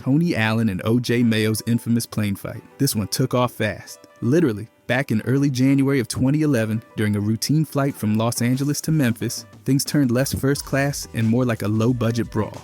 Tony Allen and O.J. Mayo's infamous plane fight. This one took off fast. Literally, back in early January of 2011, during a routine flight from Los Angeles to Memphis, things turned less first class and more like a low-budget brawl.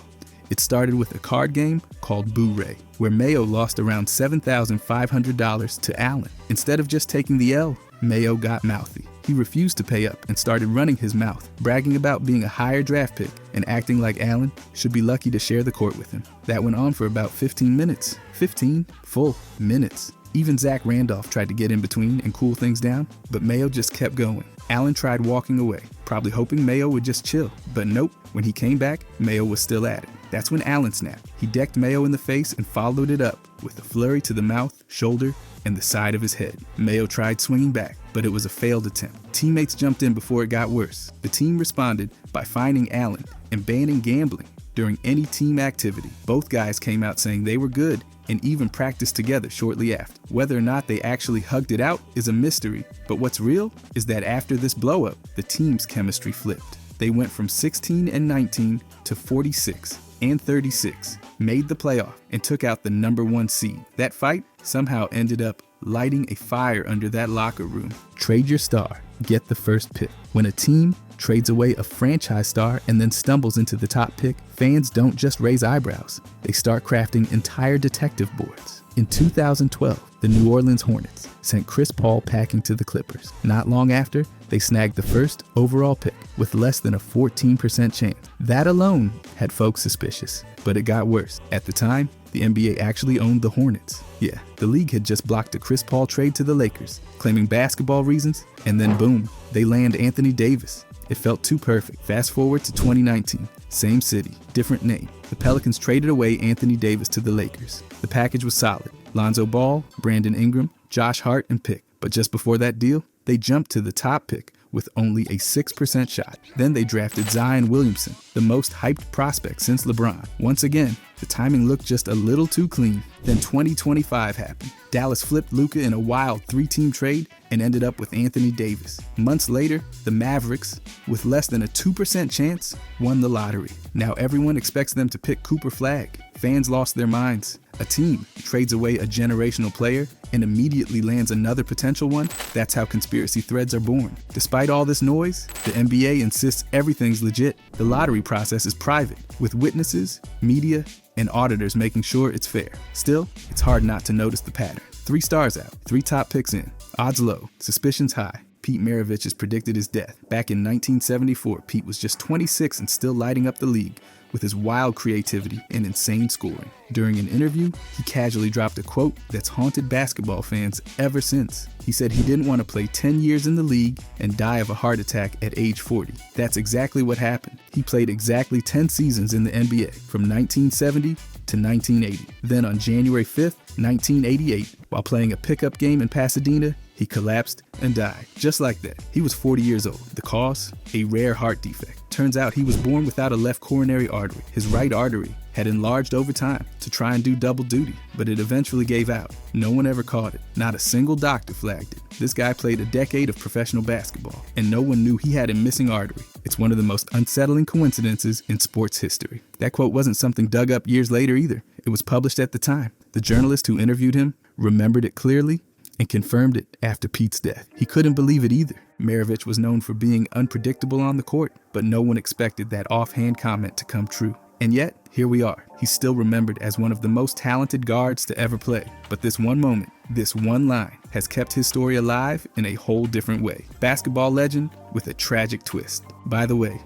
It started with a card game called Boo-Ray, where Mayo lost around $7,500 to Allen. Instead of just taking the L, Mayo got mouthy. He refused to pay up and started running his mouth, bragging about being a higher draft pick and acting like Allen should be lucky to share the court with him. That went on for about 15 minutes. 15 full minutes. Even Zach Randolph tried to get in between and cool things down, but Mayo just kept going. Allen tried walking away, probably hoping Mayo would just chill, but nope. When he came back, Mayo was still at it. That's when Allen snapped. He decked Mayo in the face and followed it up with a flurry to the mouth, shoulder, and the side of his head. Mayo tried swinging back, but it was a failed attempt. Teammates jumped in before it got worse. The team responded by fining Allen and banning gambling during any team activity. Both guys came out saying they were good and even practiced together shortly after. Whether or not they actually hugged it out is a mystery, but what's real is that after this blow-up, the team's chemistry flipped. They went from 16-19 to 46-36, made the playoff, and took out the #1 seed. That fight somehow ended up lighting a fire under that locker room. Trade your star, get the first pick. When a team trades away a franchise star and then stumbles into the top pick, fans don't just raise eyebrows. They start crafting entire detective boards. In 2012, the New Orleans Hornets sent Chris Paul packing to the Clippers. Not long after, they snagged the first overall pick with less than a 14% chance. That alone had folks suspicious, but it got worse. At the time, the NBA actually owned the Hornets. Yeah, the league had just blocked a Chris Paul trade to the Lakers, claiming basketball reasons, and then boom, they land Anthony Davis. It felt too perfect. Fast forward to 2019, same city, different name. The Pelicans traded away Anthony Davis to the Lakers. The package was solid. Lonzo Ball, Brandon Ingram, Josh Hart, and pick. But just before that deal, they jumped to the top pick with only a 6% shot. Then they drafted Zion Williamson, the most hyped prospect since LeBron. Once again, the timing looked just a little too clean. Then 2025 happened. Dallas flipped Luka in a wild 3-team trade and ended up with Anthony Davis. Months later, the Mavericks, with less than a 2% chance, won the lottery. Now everyone expects them to pick Cooper Flagg. Fans lost their minds. A team trades away a generational player and immediately lands another potential one. That's how conspiracy threads are born. Despite all this noise, the NBA insists everything's legit. The lottery process is private, with witnesses, media, and auditors making sure it's fair. Still, it's hard not to notice the pattern. 3 stars out, 3 top picks in. Odds low, suspicions high. Pete Maravich is predicted his death. Back in 1974, Pete was just 26 and still lighting up the league with his wild creativity and insane scoring. During an interview, he casually dropped a quote that's haunted basketball fans ever since. He said he didn't want to play 10 years in the league and die of a heart attack at age 40. That's exactly what happened. He played exactly 10 seasons in the NBA, from 1970 to 1980. Then on January 5th, 1988, while playing a pickup game in Pasadena, he collapsed and died. Just like that. He was 40 years old. The cause? A rare heart defect. Turns out he was born without a left coronary artery. His right artery had enlarged over time to try and do double duty, but it eventually gave out. No one ever caught it. Not a single doctor flagged it. This guy played a decade of professional basketball, and no one knew he had a missing artery. It's one of the most unsettling coincidences in sports history. That quote wasn't something dug up years later either. It was published at the time. The journalist who interviewed him remembered it clearly and confirmed it after Pete's death. He couldn't believe it either. Maravich was known for being unpredictable on the court, but no one expected that offhand comment to come true. And yet, here we are. He's still remembered as one of the most talented guards to ever play. But this one moment, this one line, has kept his story alive in a whole different way. Basketball legend with a tragic twist. By the way,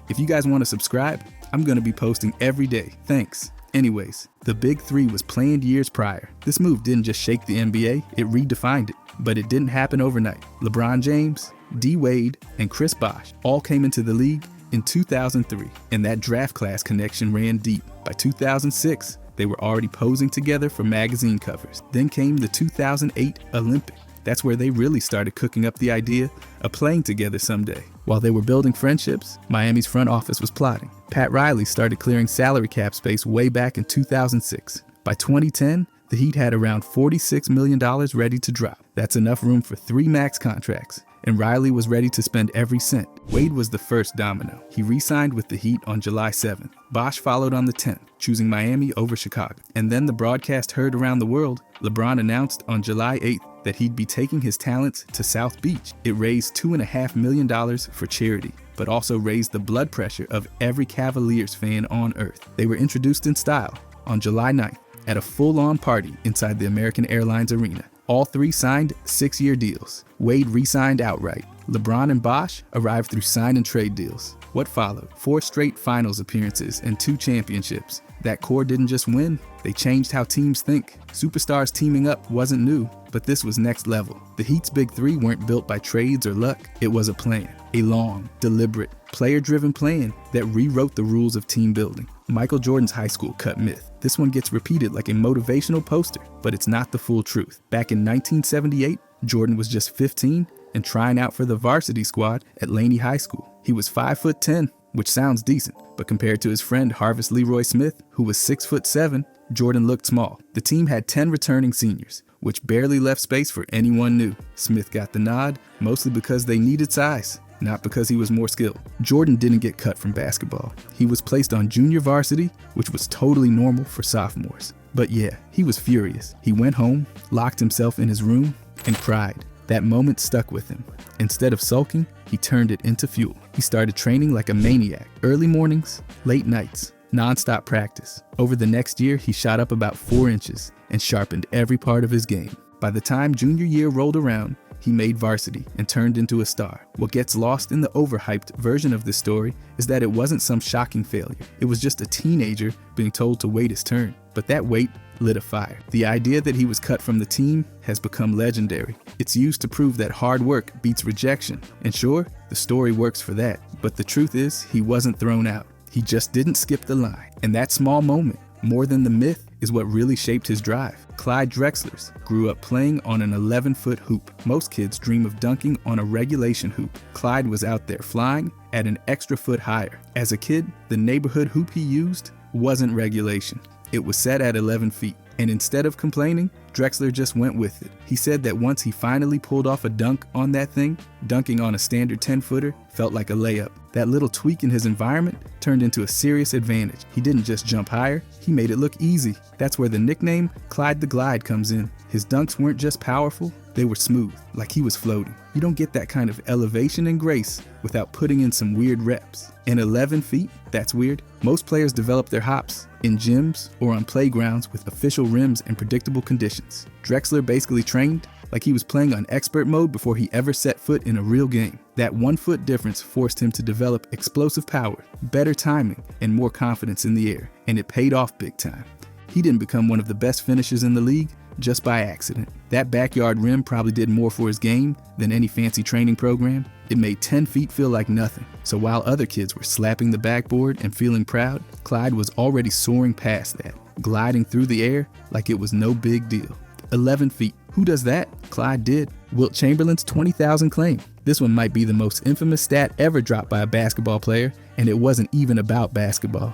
if you guys want to subscribe, I'm going to be posting every day. Thanks. Anyways, the Big Three was planned years prior. This move didn't just shake the NBA, it redefined it. But it didn't happen overnight. LeBron James, D. Wade, and Chris Bosh all came into the league in 2003, and that draft class connection ran deep. By 2006, they were already posing together for magazine covers. Then came the 2008 Olympics. That's where they really started cooking up the idea of playing together someday. While they were building friendships, Miami's front office was plotting. Pat Riley started clearing salary cap space way back in 2006. By 2010, the Heat had around $46 million ready to drop. That's enough room for 3 max contracts. and Riley was ready to spend every cent. Wade was the first domino. He re-signed with the Heat on July 7th. Bosh followed on the 10th, choosing Miami over Chicago. And then the broadcast heard around the world. LeBron announced on July 8th that he'd be taking his talents to South Beach. It raised $2.5 million for charity, but also raised the blood pressure of every Cavaliers fan on earth. They were introduced in style on July 9th at a full-on party inside the American Airlines Arena. All three signed 6-year deals. Wade re-signed outright. LeBron and Bosh arrived through sign and trade deals. What followed? 4 straight finals appearances and 2 championships. That core didn't just win, they changed how teams think. Superstars teaming up wasn't new, but this was next level. The Heat's big three weren't built by trades or luck. It was a plan. A long, deliberate, player-driven plan that rewrote the rules of team building. Michael Jordan's high school cut myth. This one gets repeated like a motivational poster, but it's not the full truth. Back in 1978, Jordan was just 15 and trying out for the varsity squad at Laney High School. He was 5'10", which sounds decent, but compared to his friend Harvis Leroy Smith, who was 6'7", Jordan looked small. The team had 10 returning seniors, which barely left space for anyone new. Smith got the nod, mostly because they needed size, not because he was more skilled. Jordan didn't get cut from basketball. He was placed on junior varsity, which was totally normal for sophomores. But yeah, he was furious. He went home, locked himself in his room, and cried. That moment stuck with him. Instead of sulking, he turned it into fuel. He started training like a maniac. Early mornings, late nights, non-stop practice. Over the next year, he shot up about 4 inches and sharpened every part of his game. By the time junior year rolled around, he made varsity and turned into a star. What gets lost in the overhyped version of this story is that it wasn't some shocking failure. It was just a teenager being told to wait his turn. But that wait lit a fire. The idea that he was cut from the team has become legendary. It's used to prove that hard work beats rejection. And sure, the story works for that. But the truth is, he wasn't thrown out. He just didn't skip the line. And that small moment, more than the myth, is what really shaped his drive. Clyde Drexler's grew up playing on an 11-foot hoop. Most kids dream of dunking on a regulation hoop. Clyde was out there flying at an extra foot higher. As a kid, the neighborhood hoop he used wasn't regulation. It was set at 11 feet. And instead of complaining, Drexler just went with it. He said that once he finally pulled off a dunk on that thing, dunking on a standard 10-footer felt like a layup. That little tweak in his environment turned into a serious advantage. He didn't just jump higher, he made it look easy. That's where the nickname Clyde the Glide comes in. His dunks weren't just powerful, they were smooth, like he was floating. You don't get that kind of elevation and grace without putting in some weird reps. And 11 feet, that's weird. Most players develop their hops in gyms or on playgrounds with official rims and predictable conditions. Drexler basically trained like he was playing on expert mode before he ever set foot in a real game. That 1 foot difference forced him to develop explosive power, better timing, and more confidence in the air, and it paid off big time. He didn't become one of the best finishers in the league just by accident. That backyard rim probably did more for his game than any fancy training program. It made 10 feet feel like nothing. So while other kids were slapping the backboard and feeling proud, Clyde was already soaring past that, gliding through the air like it was no big deal. 11 feet. Who does that? Clyde did. Wilt Chamberlain's 20,000 claim. This one might be the most infamous stat ever dropped by a basketball player, and it wasn't even about basketball.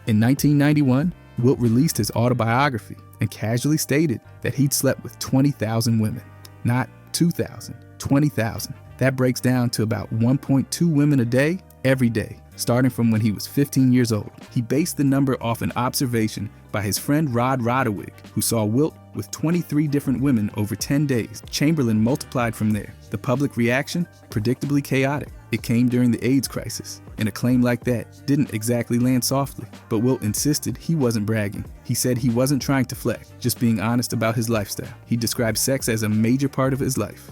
In 1991, Wilt released his autobiography and casually stated that he'd slept with 20,000 women. Not 2,000, 20,000. That breaks down to about 1.2 women a day, every day, starting from when he was 15 years old. He based the number off an observation by his friend Rod Roderick, who saw Wilt with 23 different women over 10 days. Chamberlain multiplied from there. The public reaction? Predictably chaotic. It came during the AIDS crisis, and a claim like that didn't exactly land softly. But Wilt insisted he wasn't bragging. He said he wasn't trying to flex, just being honest about his lifestyle. He described sex as a major part of his life,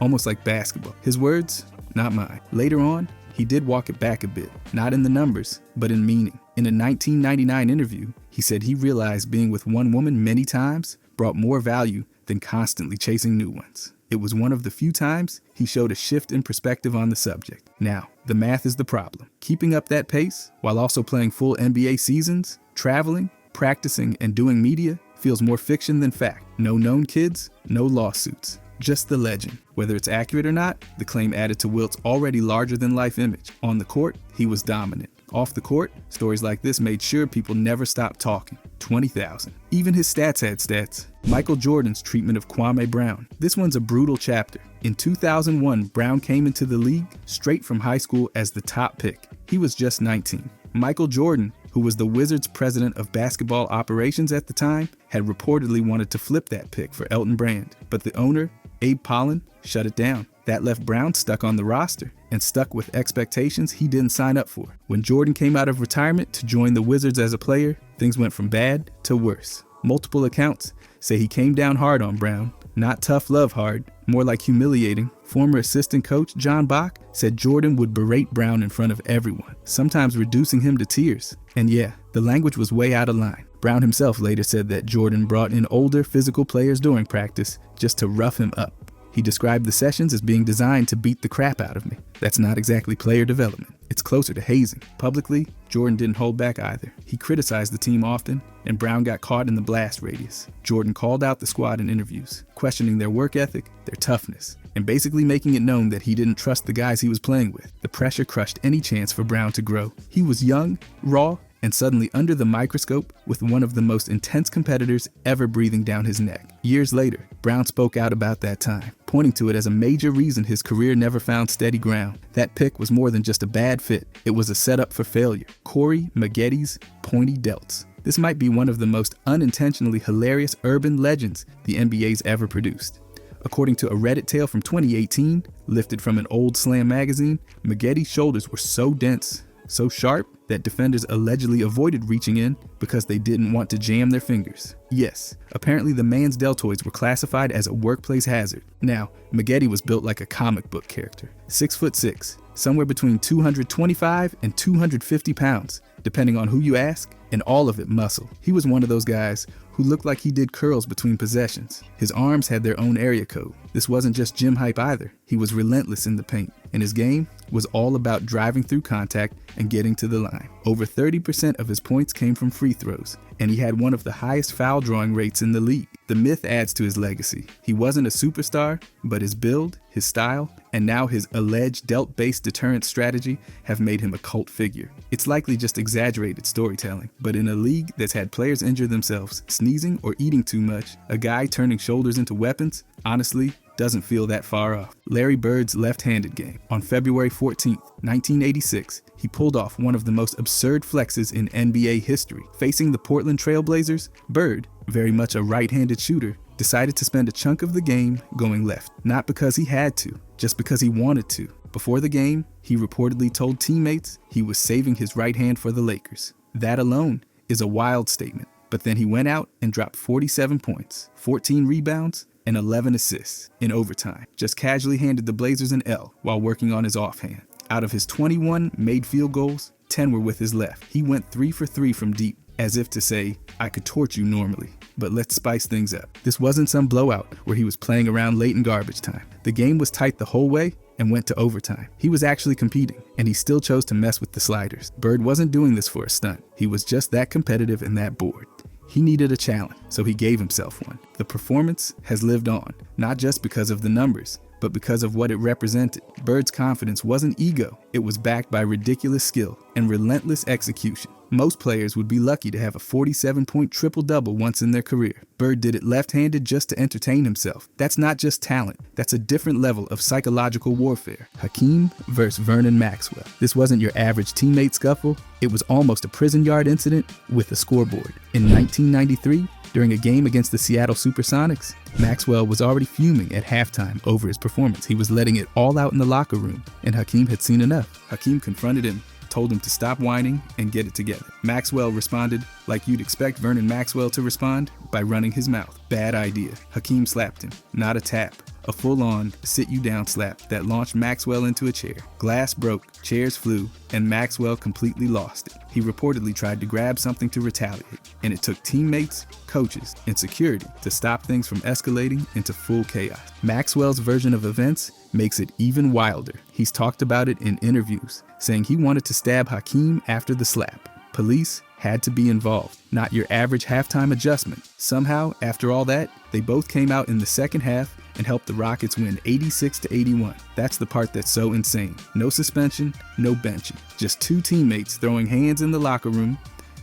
almost like basketball. His words, not mine. Later on, he did walk it back a bit, not in the numbers, but in meaning. In a 1999 interview, he said he realized being with one woman many times brought more value than constantly chasing new ones. It was one of the few times he showed a shift in perspective on the subject. Now, the math is the problem. Keeping up that pace while also playing full NBA seasons, traveling, practicing, and doing media feels more fiction than fact. No known kids, no lawsuits. Just the legend. Whether it's accurate or not, the claim added to Wilt's already larger-than-life image. On the court, he was dominant. Off the court, stories like this made sure people never stopped talking. 20,000. Even his stats had stats. Michael Jordan's treatment of Kwame Brown. This one's a brutal chapter. In 2001, Brown came into the league straight from high school as the top pick. He was just 19. Michael Jordan, who was the Wizards' president of basketball operations at the time, had reportedly wanted to flip that pick for Elton Brand, but the owner, Abe Pollan, shut it down. That left Brown stuck on the roster and stuck with expectations he didn't sign up for. When Jordan came out of retirement to join the Wizards as a player, things went from bad to worse. Multiple accounts say he came down hard on Brown, not tough love hard, more like humiliating. Former assistant coach John Bach said Jordan would berate Brown in front of everyone, sometimes reducing him to tears. And yeah, the language was way out of line. Brown himself later said that Jordan brought in older physical players during practice just to rough him up. He described the sessions as being designed to beat the crap out of me. That's not exactly player development. It's closer to hazing. Publicly, Jordan didn't hold back either. He criticized the team often, and Brown got caught in the blast radius. Jordan called out the squad in interviews, questioning their work ethic, their toughness, and basically making it known that he didn't trust the guys he was playing with. The pressure crushed any chance for Brown to grow. He was young, raw, and suddenly under the microscope with one of the most intense competitors ever breathing down his neck. Years later, Brown spoke out about that time, pointing to it as a major reason his career never found steady ground. That pick was more than just a bad fit. It was a setup for failure. Corey Maggetti's pointy delts. This might be one of the most unintentionally hilarious urban legends the NBA's ever produced. According to a Reddit tale from 2018, lifted from an old Slam magazine, Maggetti's shoulders were so dense, so sharp, that defenders allegedly avoided reaching in because they didn't want to jam their fingers. Yes, apparently the man's deltoids were classified as a workplace hazard. Now, Maggetti was built like a comic book character. 6'6", somewhere between 225 and 250 pounds, depending on who you ask, and all of it muscle. He was one of those guys who looked like he did curls between possessions. His arms had their own area code. This wasn't just gym hype either. He was relentless in the paint, and his game was all about driving through contact and getting to the line. Over 30% of his points came from free throws, and he had one of the highest foul drawing rates in the league. The myth adds to his legacy. He wasn't a superstar, but his build, his style, and now his alleged delt-based deterrence strategy have made him a cult figure. It's likely just exaggerated storytelling, but in a league that's had players injure themselves, sneezing or eating too much, a guy turning shoulders into weapons, honestly, doesn't feel that far off. Larry Bird's left-handed game. On February 14th, 1986, he pulled off one of the most absurd flexes in NBA history. Facing the Portland Trail Blazers, Bird, very much a right-handed shooter, decided to spend a chunk of the game going left. Not because he had to, just because he wanted to. Before the game, he reportedly told teammates he was saving his right hand for the Lakers. That alone is a wild statement. But then he went out and dropped 47 points, 14 rebounds, and 11 assists in overtime. Just casually handed the Blazers an L while working on his offhand. Out of his 21 made field goals, 10 were with his left. He went 3 for 3 from deep, as if to say, I could torch you normally, but let's spice things up. This wasn't some blowout where he was playing around late in garbage time. The game was tight the whole way and went to overtime. He was actually competing, and he still chose to mess with the sliders. Bird wasn't doing this for a stunt. He was just that competitive and that bored. He needed a challenge, so he gave himself one. The performance has lived on, not just because of the numbers, but because of what it represented. Bird's confidence wasn't ego, it was backed by ridiculous skill and relentless execution. Most players would be lucky to have a 47-point triple-double once in their career. Bird did it left-handed just to entertain himself. That's not just talent, that's a different level of psychological warfare. Hakeem versus Vernon Maxwell. This wasn't your average teammate scuffle, it was almost a prison yard incident with a scoreboard. In 1993, during a game against the Seattle Supersonics, Maxwell was already fuming at halftime over his performance. He was letting it all out in the locker room, and Hakeem had seen enough. Hakeem confronted him, told him to stop whining and get it together. Maxwell responded like you'd expect Vernon Maxwell to respond, by running his mouth. Bad idea. Hakeem slapped him. Not a tap. A full-on sit-you-down slap that launched Maxwell into a chair. Glass broke, chairs flew, and Maxwell completely lost it. He reportedly tried to grab something to retaliate, and it took teammates, coaches, and security to stop things from escalating into full chaos. Maxwell's version of events makes it even wilder. He's talked about it in interviews, saying he wanted to stab Hakeem after the slap. Police had to be involved, not your average halftime adjustment. Somehow, after all that, they both came out in the second half and helped the Rockets win 86-81. That's the part that's so insane. No suspension, no benching. Just two teammates throwing hands in the locker room,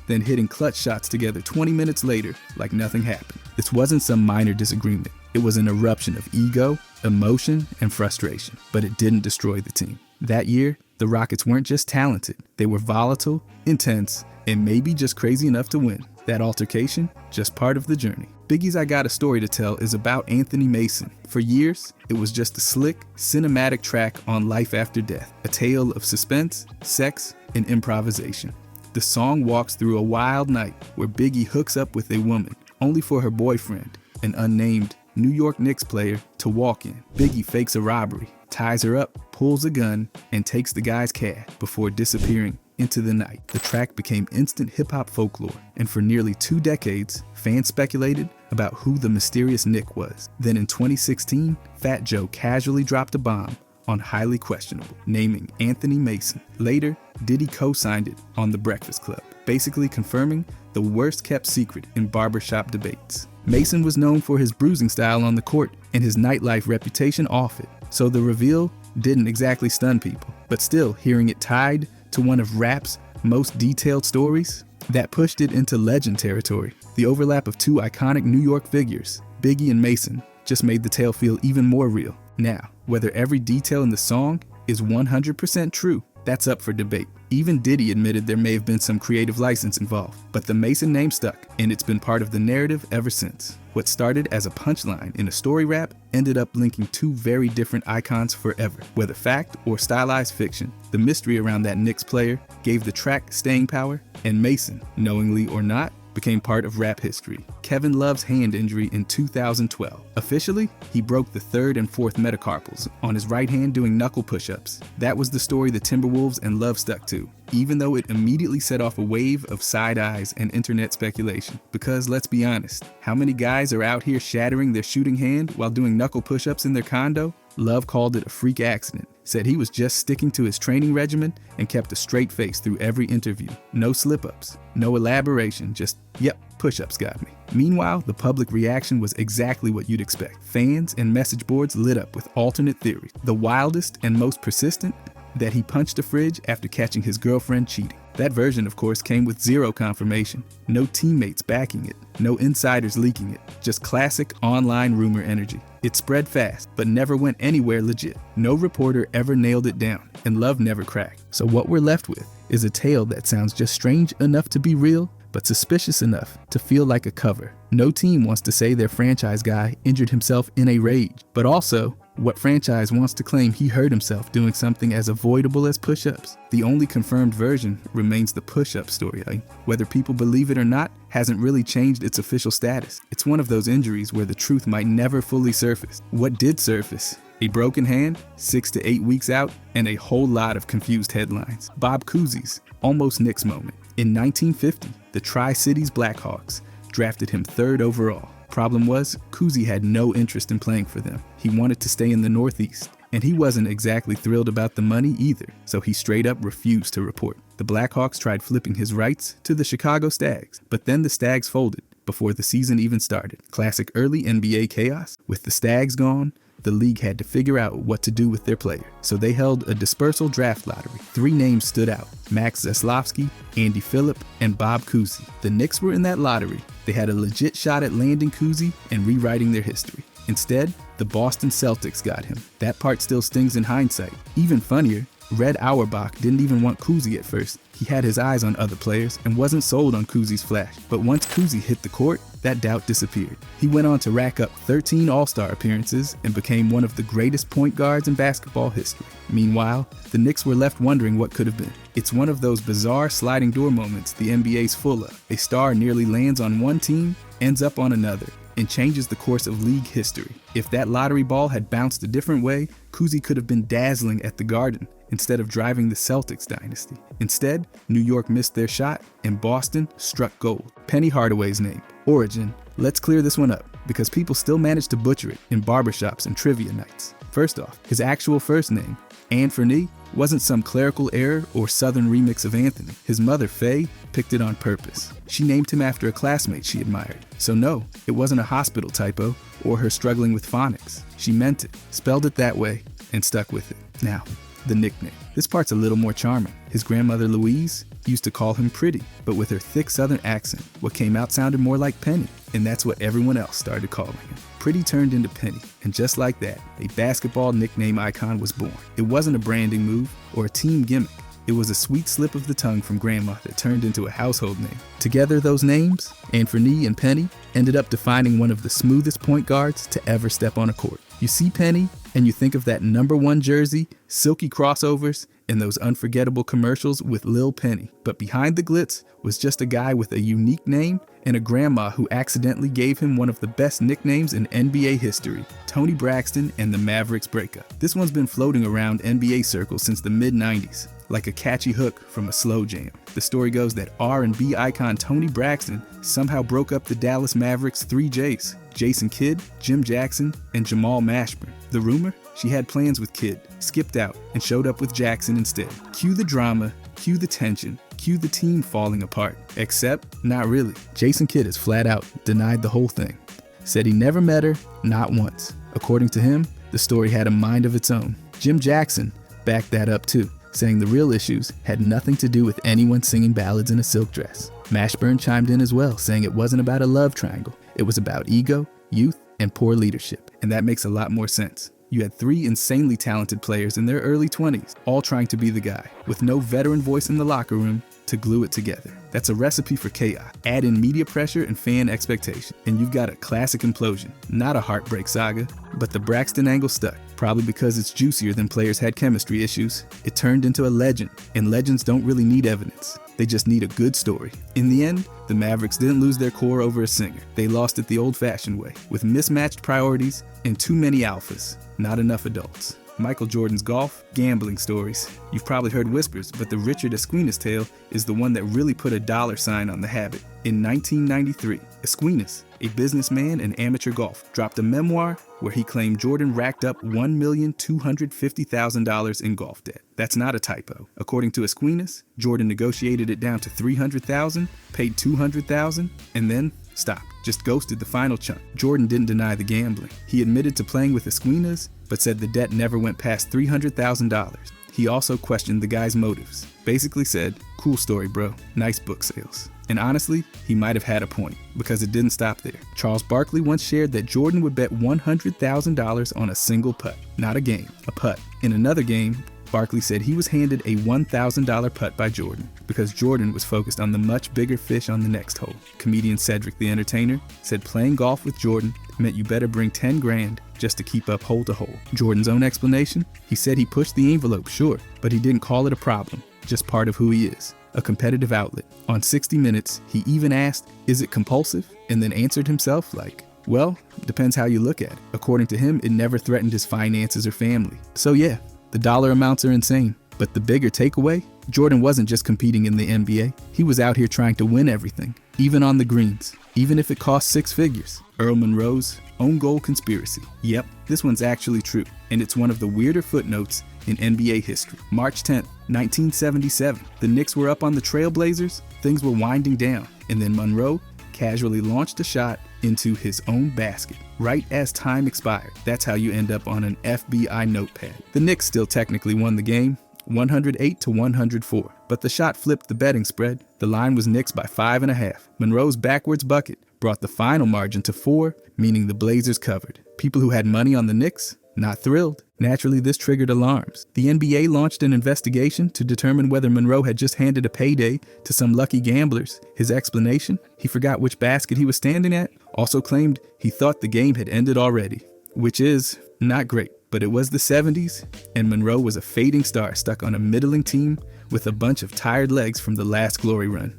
then hitting clutch shots together 20 minutes later like nothing happened. This wasn't some minor disagreement. It was an eruption of ego, emotion, and frustration. But it didn't destroy the team. That year, the Rockets weren't just talented. They were volatile, intense, and maybe just crazy enough to win. That altercation, just part of the journey. Biggie's I Got a Story to Tell is about Anthony Mason. For years, it was just a slick, cinematic track on life after death, a tale of suspense, sex, and improvisation. The song walks through a wild night where Biggie hooks up with a woman, only for her boyfriend, an unnamed New York Knicks player, to walk in. Biggie fakes a robbery, ties her up, pulls a gun, and takes the guy's cash before disappearing into the night. The track became instant hip-hop folklore, and for nearly 2 decades, fans speculated about who the mysterious Nick was. Then in 2016, Fat Joe casually dropped a bomb on Highly Questionable, naming Anthony Mason. Later, Diddy co-signed it on The Breakfast Club, basically confirming the worst-kept secret in barbershop debates. Mason was known for his bruising style on the court and his nightlife reputation off it, so the reveal didn't exactly stun people. But still, hearing it tied to one of rap's most detailed stories, that pushed it into legend territory. The overlap of two iconic New York figures, Biggie and Mason, just made the tale feel even more real. Now, whether every detail in the song is 100% true, that's up for debate. Even Diddy admitted there may have been some creative license involved, but the Mason name stuck, and it's been part of the narrative ever since. What started as a punchline in a story rap ended up linking two very different icons forever. Whether fact or stylized fiction, the mystery around that Knicks player gave the track staying power, and Mason, knowingly or not, became part of rap history. Kevin Love's hand injury in 2012. Officially, he broke the 3rd and 4th metacarpals on his right hand doing knuckle push-ups. That was the story the Timberwolves and Love stuck to, even though it immediately set off a wave of side eyes and internet speculation. Because let's be honest, how many guys are out here shattering their shooting hand while doing knuckle push-ups in their condo? Love called it a freak accident, said he was just sticking to his training regimen and kept a straight face through every interview. No slip-ups, no elaboration, just, yep, push-ups got me. Meanwhile, the public reaction was exactly what you'd expect. Fans and message boards lit up with alternate theories. The wildest and most persistent, that he punched a fridge after catching his girlfriend cheating. That version, of course, came with zero confirmation. No teammates backing it, no insiders leaking it, just classic online rumor energy. It spread fast, but never went anywhere legit. No reporter ever nailed it down, and Love never cracked. So what we're left with is a tale that sounds just strange enough to be real, but suspicious enough to feel like a cover. No team wants to say their franchise guy injured himself in a rage, but also, what franchise wants to claim he hurt himself doing something as avoidable as push-ups? The only confirmed version remains the push-up storyline. Whether people believe it or not hasn't really changed its official status. It's one of those injuries where the truth might never fully surface. What did surface? A broken hand, 6 to 8 weeks out, and a whole lot of confused headlines. Bob Cousy's almost Knicks moment. In 1950, the Tri-Cities Blackhawks drafted him 3rd overall. Problem was, Cousy had no interest in playing for them. He wanted to stay in the Northeast, and he wasn't exactly thrilled about the money either, so he straight up refused to report. The Blackhawks tried flipping his rights to the Chicago Stags, but then the Stags folded before the season even started. Classic early NBA chaos. With the Stags gone, the league had to figure out what to do with their player, so they held a dispersal draft lottery. 3 names stood out: Max Zaslavsky, Andy Phillip, and Bob Cousy. The Knicks were in that lottery. They had a legit shot at landing Cousy and rewriting their history. Instead, the Boston Celtics got him. That part still stings in hindsight. Even funnier, Red Auerbach didn't even want Cousy at first. He had his eyes on other players and wasn't sold on Cousy's flash. But once Cousy hit the court, that doubt disappeared. He went on to rack up 13 All-Star appearances and became one of the greatest point guards in basketball history. Meanwhile, the Knicks were left wondering what could have been. It's one of those bizarre sliding door moments the NBA's full of. A star nearly lands on one team, ends up on another, and changes the course of league history. If that lottery ball had bounced a different way, Cousy could have been dazzling at the Garden instead of driving the Celtics dynasty. Instead, New York missed their shot, and Boston struck gold. Penny Hardaway's name, origin. Let's clear this one up, because people still manage to butcher it in barbershops and trivia nights. First off, his actual first name, Anthony wasn't some clerical error or southern remix of Anthony. His mother, Faye, picked it on purpose. She named him after a classmate she admired. So no, it wasn't a hospital typo or her struggling with phonics. She meant it, spelled it that way, and stuck with it. Now, the nickname. This part's a little more charming. His grandmother, Louise, used to call him Pretty, but with her thick southern accent, what came out sounded more like Penny, and that's what everyone else started calling him. Pretty turned into Penny, and just like that, a basketball nickname icon was born. It wasn't a branding move or a team gimmick. It was a sweet slip of the tongue from grandma that turned into a household name. Together, those names, Anthony and Penny, ended up defining one of the smoothest point guards to ever step on a court. You see Penny, and you think of that #1 jersey, silky crossovers, and those unforgettable commercials with Lil Penny. But behind the glitz was just a guy with a unique name and a grandma who accidentally gave him one of the best nicknames in NBA history, Tony Braxton and the Mavericks breakup. This one's been floating around NBA circles since the mid-90s, like a catchy hook from a slow jam. The story goes that R&B icon Tony Braxton somehow broke up the Dallas Mavericks' 3 J's, Jason Kidd, Jim Jackson, and Jamal Mashburn. The rumor? She had plans with Kidd, skipped out, and showed up with Jackson instead. Cue the drama, cue the tension, cue the team falling apart. Except, not really. Jason Kidd has flat out denied the whole thing. Said he never met her, not once. According to him, the story had a mind of its own. Jim Jackson backed that up too, saying the real issues had nothing to do with anyone singing ballads in a silk dress. Mashburn chimed in as well, saying it wasn't about a love triangle. It was about ego, youth, and poor leadership. And that makes a lot more sense. You had 3 insanely talented players in their early 20s, all trying to be the guy, with no veteran voice in the locker room to glue it together. That's a recipe for chaos. Add in media pressure and fan expectation, and you've got a classic implosion. Not a heartbreak saga, but the Braxton angle stuck. Probably because it's juicier than players had chemistry issues. It turned into a legend, and legends don't really need evidence. They just need a good story. In the end, the Mavericks didn't lose their core over a singer. They lost it the old-fashioned way, with mismatched priorities and too many alphas, not enough adults. Michael Jordan's golf, gambling stories. You've probably heard whispers, but the Richard Esquinas tale is the one that really put a $ on the habit. In 1993, Esquinas, a businessman and amateur golf, dropped a memoir where he claimed Jordan racked up $1,250,000 in golf debt. That's not a typo. According to Esquinas, Jordan negotiated it down to $300,000, paid $200,000, and then stopped. Just ghosted the final chunk. Jordan didn't deny the gambling. He admitted to playing with Esquinas, but said the debt never went past $300,000. He also questioned the guy's motives. Basically said, "Cool story, bro. Nice book sales." And honestly, he might have had a point, because it didn't stop there. Charles Barkley once shared that Jordan would bet $100,000 on a single putt. Not a game, a putt. In another game, Barkley said he was handed a $1,000 putt by Jordan because Jordan was focused on the much bigger fish on the next hole. Comedian Cedric the Entertainer said playing golf with Jordan meant you better bring 10 grand just to keep up hole to hole. Jordan's own explanation? He said he pushed the envelope, sure, but he didn't call it a problem, just part of who he is. A competitive outlet. On 60 Minutes, he even asked, "Is it compulsive?" and then answered himself like, "Well, depends how you look at it." According to him, it never threatened his finances or family. So yeah, the dollar amounts are insane. But the bigger takeaway? Jordan wasn't just competing in the NBA. He was out here trying to win everything, even on the greens, even if it cost 6 figures. Earl Monroe's own goal conspiracy. Yep, this one's actually true, and it's one of the weirder footnotes in NBA history. March 10th, 1977, the Knicks were up on the Trailblazers, things were winding down, and then Monroe casually launched a shot into his own basket, right as time expired. That's how you end up on an FBI notepad. The Knicks still technically won the game, 108-104, but the shot flipped the betting spread. The line was Knicks by 5.5. Monroe's backwards bucket brought the final margin to 4, meaning the Blazers covered. People who had money on the Knicks, not thrilled. Naturally, this triggered alarms. The NBA launched an investigation to determine whether Monroe had just handed a payday to some lucky gamblers. His explanation? He forgot which basket he was standing at. Also claimed he thought the game had ended already, which is not great. But it was the 70s, and Monroe was a fading star stuck on a middling team with a bunch of tired legs from the last glory run.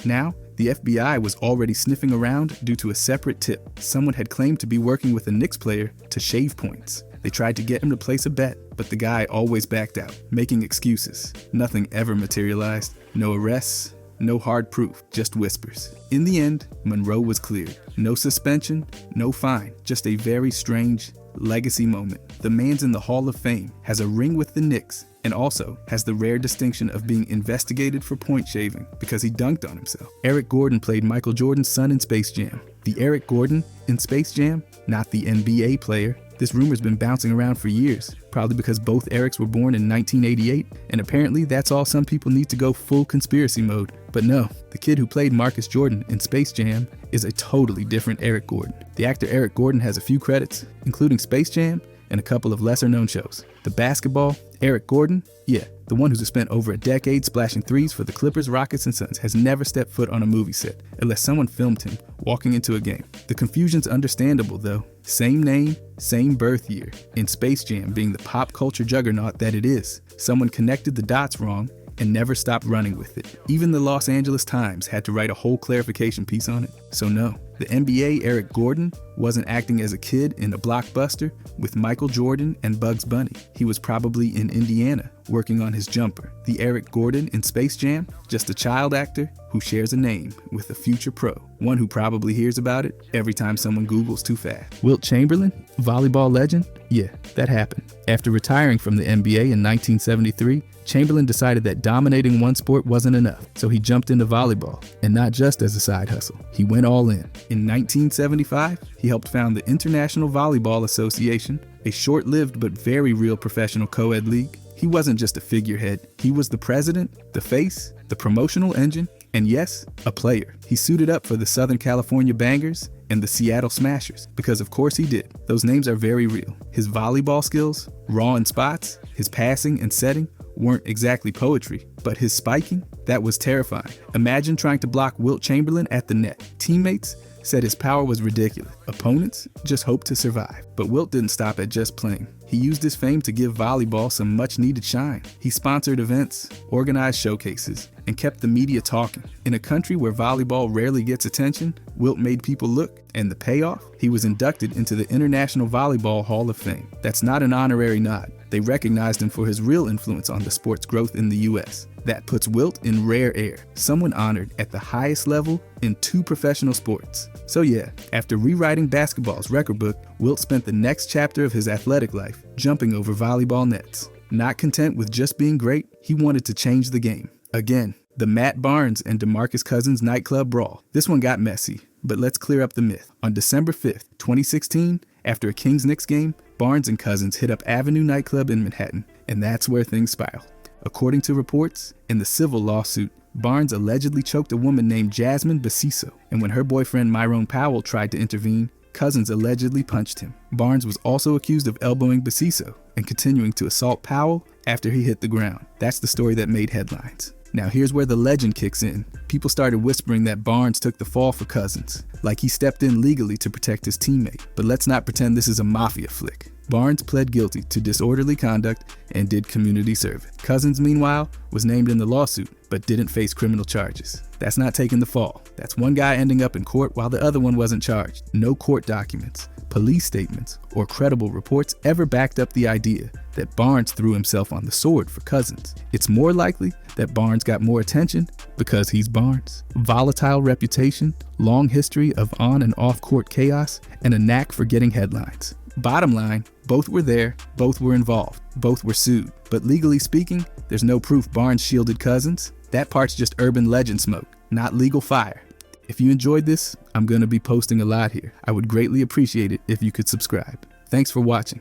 Now, the FBI was already sniffing around due to a separate tip. Someone had claimed to be working with a Knicks player to shave points. They tried to get him to place a bet, but the guy always backed out, making excuses. Nothing ever materialized. No arrests, no hard proof, just whispers. In the end, Monroe was cleared. No suspension, no fine, just a very strange legacy moment. The man's in the Hall of Fame, has a ring with the Knicks, and also has the rare distinction of being investigated for point shaving because he dunked on himself. Eric Gordon played Michael Jordan's son in Space Jam. The Eric Gordon in Space Jam, not the NBA player. This rumor's been bouncing around for years, probably because both Erics were born in 1988, and apparently that's all some people need to go full conspiracy mode. But no, the kid who played Marcus Jordan in Space Jam is a totally different Eric Gordon. The actor Eric Gordon has a few credits, including Space Jam and a couple of lesser-known shows. The basketball, Eric Gordon, yeah, the one who's spent over a decade splashing threes for the Clippers, Rockets, and Suns, has never stepped foot on a movie set unless someone filmed him walking into a game. The confusion's understandable, though. Same name, same birth year. In Space Jam being the pop culture juggernaut that it is, someone connected the dots wrong and never stopped running with it. Even the Los Angeles Times had to write a whole clarification piece on it. So no, the NBA Eric Gordon wasn't acting as a kid in a blockbuster with Michael Jordan and Bugs Bunny. He was probably in Indiana working on his jumper. The Eric Gordon in Space Jam, just a child actor who shares a name with a future pro, one who probably hears about it every time someone Googles too fast. Wilt Chamberlain, volleyball legend? Yeah, that happened. After retiring from the NBA in 1973, Chamberlain decided that dominating one sport wasn't enough, so he jumped into volleyball, and not just as a side hustle. He went all in. In 1975, he helped found the International Volleyball Association, a short-lived but very real professional co-ed league. He wasn't just a figurehead, he was the president, the face, the promotional engine, and yes, a player. He suited up for the Southern California Bangers and the Seattle Smashers, because of course he did. Those names are very real. His volleyball skills, raw in spots, his passing and setting, weren't exactly poetry, but his spiking, that was terrifying. Imagine trying to block Wilt Chamberlain at the net. Teammates said his power was ridiculous. Opponents just hoped to survive. But Wilt didn't stop at just playing. He used his fame to give volleyball some much needed shine. He sponsored events, organized showcases, and kept the media talking. In a country where volleyball rarely gets attention, Wilt made people look, and the payoff? He was inducted into the International Volleyball Hall of Fame. That's not an honorary nod. They recognized him for his real influence on the sport's growth in the US. That puts Wilt in rare air, someone honored at the highest level in two professional sports. So yeah, after rewriting basketball's record book, Wilt spent the next chapter of his athletic life jumping over volleyball nets. Not content with just being great, he wanted to change the game. Again, the Matt Barnes and DeMarcus Cousins nightclub brawl. This one got messy, but let's clear up the myth. On December 5th, 2016, after a Kings-Knicks game, Barnes and Cousins hit up Avenue nightclub in Manhattan, and that's where things spiraled. According to reports, in the civil lawsuit, Barnes allegedly choked a woman named Jasmine Basiso, and when her boyfriend Myrone Powell tried to intervene, Cousins allegedly punched him. Barnes was also accused of elbowing Basiso and continuing to assault Powell after he hit the ground. That's the story that made headlines. Now here's where the legend kicks in. People started whispering that Barnes took the fall for Cousins, like he stepped in legally to protect his teammate. But let's not pretend this is a mafia flick. Barnes pled guilty to disorderly conduct and did community service. Cousins, meanwhile, was named in the lawsuit, but didn't face criminal charges. That's not taking the fall. That's one guy ending up in court while the other one wasn't charged. No court documents, police statements, or credible reports ever backed up the idea that Barnes threw himself on the sword for Cousins. It's more likely that Barnes got more attention because he's Barnes. Volatile reputation, long history of on and off court chaos, and a knack for getting headlines. Bottom line, both were there, both were involved, both were sued. But legally speaking, there's no proof Barnes shielded Cousins. That part's just urban legend smoke, not legal fire. If you enjoyed this, I'm going to be posting a lot here. I would greatly appreciate it if you could subscribe. Thanks for watching.